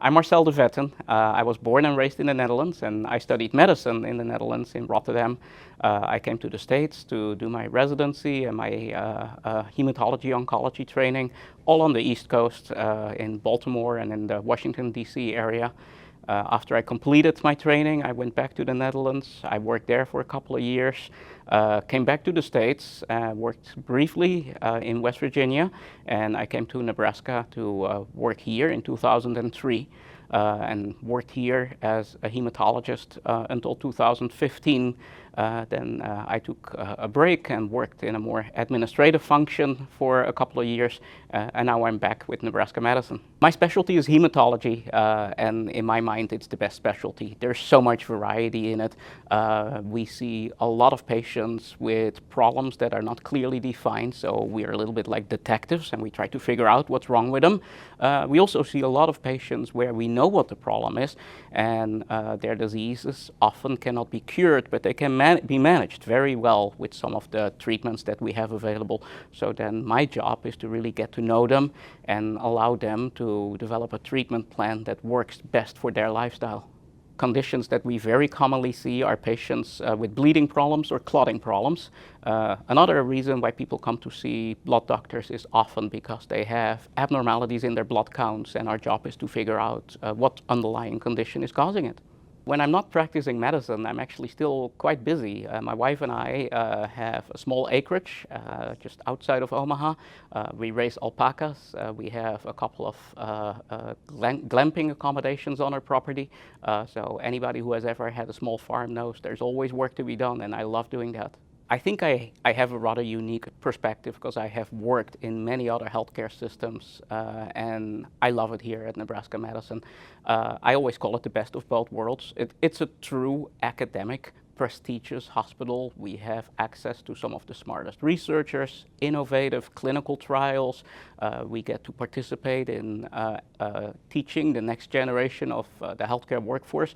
I'm Marcel Devetten. I was born and raised in the Netherlands, and I studied medicine in the Netherlands, in Rotterdam. I came to the States to do my residency and my hematology oncology training, all on the East Coast, in Baltimore and in the Washington, D.C. area. After I completed my training, I went back to the Netherlands. I worked there for a couple of years, came back to the States, worked briefly in West Virginia, and I came to Nebraska to work here in 2003. And worked here as a hematologist until 2015. Then I took a break and worked in a more administrative function for a couple of years, and now I'm back with Nebraska Medicine. My specialty is hematology, and in my mind it's the best specialty. There's so much variety in it. We see a lot of patients with problems that are not clearly defined, so we are a little bit like detectives and we try to figure out what's wrong with them. We also see a lot of patients where we know what the problem is, and their diseases often cannot be cured, but they can be managed very well with some of the treatments that we have available. So then my job is to really get to know them and allow them to develop a treatment plan that works best for their lifestyle. Conditions that we very commonly see are patients with bleeding problems or clotting problems. Another reason why people come to see blood doctors is often because they have abnormalities in their blood counts, and our job is to figure out what underlying condition is causing it. When I'm not practicing medicine, I'm actually still quite busy. My wife and I have a small acreage just outside of Omaha. We raise alpacas. We have a couple of glamping accommodations on our property. So anybody who has ever had a small farm knows there's always work to be done, and I love doing that. I think I have a rather unique perspective because I have worked in many other healthcare systems, and I love it here at Nebraska Medicine. I always call it the best of both worlds. It's a true academic, prestigious hospital. We have access to some of the smartest researchers, innovative clinical trials. We get to participate in teaching the next generation of the healthcare workforce.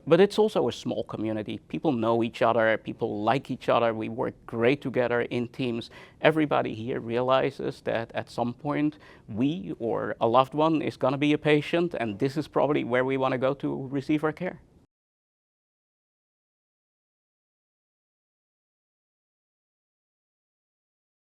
But it's also a small community. People know each other, people like each other, we work great together in teams. Everybody here realizes that at some point we or a loved one is going to be a patient, and this is probably where we want to go to receive our care.